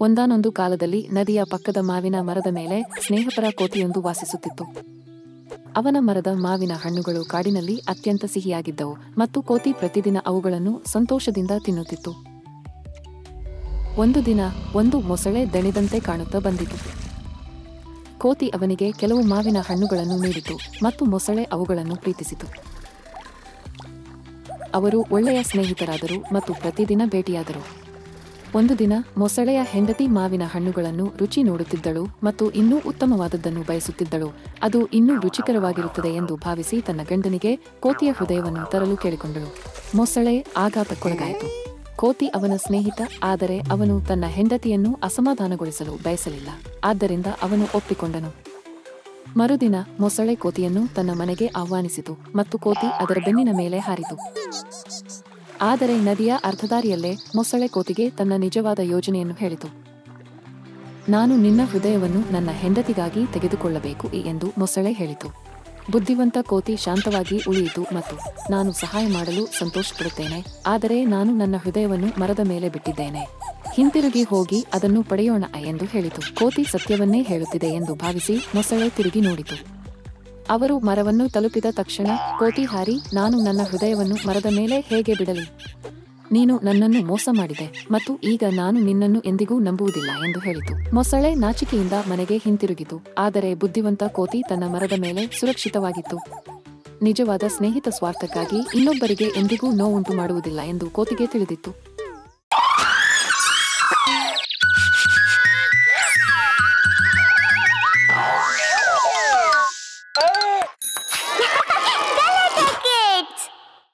ಒಂದಾನೊಂದು ಕಾಲದಲ್ಲಿ ನದಿಯ ಪಕ್ಕದ ಮಾವಿನ ಮರದ ಮೇಲೆ ಸ್ನೇಹಪರ ಕೋತಿಯೊಂದು ವಾಸಿಸುತ್ತಿತ್ತು. ಅವನ ಮರದ ಮಾವಿನ ಹಣ್ಣುಗಳು ಕಾಡಿನಲ್ಲಿ ಅತ್ಯಂತ ಸಿಹಿಯಾಗಿದ್ದವು ಮತ್ತು ಕೋತಿ ಪ್ರತಿದಿನ ಅವುಗಳನ್ನು ಸಂತೋಷದಿಂದ ತಿನ್ನುತ್ತಿತ್ತು. ಒಂದು ದಿನ ಒಂದು ಮೊಸಳೆ ದಣಿದಂತೆ ಕಾಣುತ್ತಾ ಬಂದಿತು. ಕೋತಿ ಅವನಿಗೆ ಕೆಲವು ಮಾವಿನ ಹಣ್ಣುಗಳನ್ನು ನೀಡಿತು ಮತ್ತು ಮೊಸಳೆ ಅವುಗಳನ್ನು ಪ್ರೀತಿಸಿತು. ಅವರು ಒಳ್ಳೆಯ ಸ್ನೇಹಿತರಾದರು ಮತ್ತು ಪ್ರತಿದಿನ ಭೇಟಿಯಾದರು. ಒಂದು ದಿನ ಮೊಸಳೆಯ ಹೆಂಡತಿ ಮಾವಿನ ಹಣ್ಣುಗಳನ್ನು ರುಚಿ ನೋಡುತ್ತಿದ್ದಳು ಮತ್ತು ಇನ್ನೂ ಉತ್ತಮವಾದದ್ದನ್ನು ಬಯಸುತ್ತಿದ್ದಳು. ಅದು ಇನ್ನೂ ರುಚಿಕರವಾಗಿರುತ್ತದೆ ಎಂದು ಭಾವಿಸಿ ತನ್ನ ಗಂಡನಿಗೆ ಕೋತಿಯ ಹೃದಯವನ್ನು ತರಲು ಕೇಳಿಕೊಂಡಳು. ಮೊಸಳೆ ಆಘಾತಕ್ಕೊಳಗಾಯಿತು. ಕೋತಿ ಅವನ ಸ್ನೇಹಿತ, ಆದರೆ ಅವನು ತನ್ನ ಹೆಂಡತಿಯನ್ನು ಅಸಮಾಧಾನಗೊಳಿಸಲು ಬಯಸಲಿಲ್ಲ. ಆದ್ದರಿಂದ ಅವನು ಒಪ್ಪಿಕೊಂಡನು. ಮರುದಿನ ಮೊಸಳೆ ಕೋತಿಯನ್ನು ತನ್ನ ಮನೆಗೆ ಆಹ್ವಾನಿಸಿತು ಮತ್ತು ಕೋತಿ ಅದರ ಬೆನ್ನಿನ ಮೇಲೆ ಹಾರಿತು. ಆದರೆ ನದಿಯ ಅರ್ಧದಾರಿಯಲ್ಲೇ ಮೊಸಳೆ ಕೋತಿಗೆ ತನ್ನ ನಿಜವಾದ ಯೋಜನೆಯನ್ನು ಹೇಳಿತು. ನಾನು ನಿನ್ನ ಹೃದಯವನ್ನು ನನ್ನ ಹೆಂಡತಿಗಾಗಿ ತೆಗೆದುಕೊಳ್ಳಬೇಕು ಎಂದು ಮೊಸಳೆ ಹೇಳಿತು. ಬುದ್ಧಿವಂತ ಕೋತಿ ಶಾಂತವಾಗಿ ಉಳಿಯಿತು ಮತ್ತು ನಾನು ಸಹಾಯ ಮಾಡಲು ಸಂತೋಷಪಡುತ್ತೇನೆ, ಆದರೆ ನಾನು ನನ್ನ ಹೃದಯವನ್ನು ಮರದ ಮೇಲೆ ಬಿಟ್ಟಿದ್ದೇನೆ. ಹಿಂತಿರುಗಿ ಹೋಗಿ ಅದನ್ನು ಪಡೆಯೋಣ ಎಂದು ಹೇಳಿತು. ಕೋತಿ ಸತ್ಯವನ್ನೇ ಹೇಳುತ್ತಿದೆ ಎಂದು ಭಾವಿಸಿ ಮೊಸಳೆ ತಿರುಗಿ ನೋಡಿತು. ಅವರು ಮರವನ್ನು ತಲುಪಿದ ತಕ್ಷಣ ಕೋತಿ ಹಾರಿ, ನಾನು ನನ್ನ ಹೃದಯವನ್ನು ಮರದ ಮೇಲೆ ಹೇಗೆ ಬಿಡಲಿ? ನೀನು ನನ್ನನ್ನು ಮೋಸ ಮಾಡಿದೆ ಮತ್ತು ಈಗ ನಾನು ನಿನ್ನನ್ನು ಎಂದಿಗೂ ನಂಬುವುದಿಲ್ಲ ಎಂದು ಹೇಳಿತು. ಮೊಸಳೆ ನಾಚಿಕೆಯಿಂದ ಮನೆಗೆ ಹಿಂತಿರುಗಿತು, ಆದರೆ ಬುದ್ಧಿವಂತ ಕೋತಿ ತನ್ನ ಮರದ ಮೇಲೆ ಸುರಕ್ಷಿತವಾಗಿತ್ತು. ನಿಜವಾದ ಸ್ನೇಹಿತ ಸ್ವಾರ್ಥಕ್ಕಾಗಿ ಇನ್ನೊಬ್ಬರಿಗೆ ಎಂದಿಗೂ ನೋವುಂಟು ಮಾಡುವುದಿಲ್ಲ ಎಂದು ಕೋತಿಗೆ ತಿಳಿದಿತ್ತು.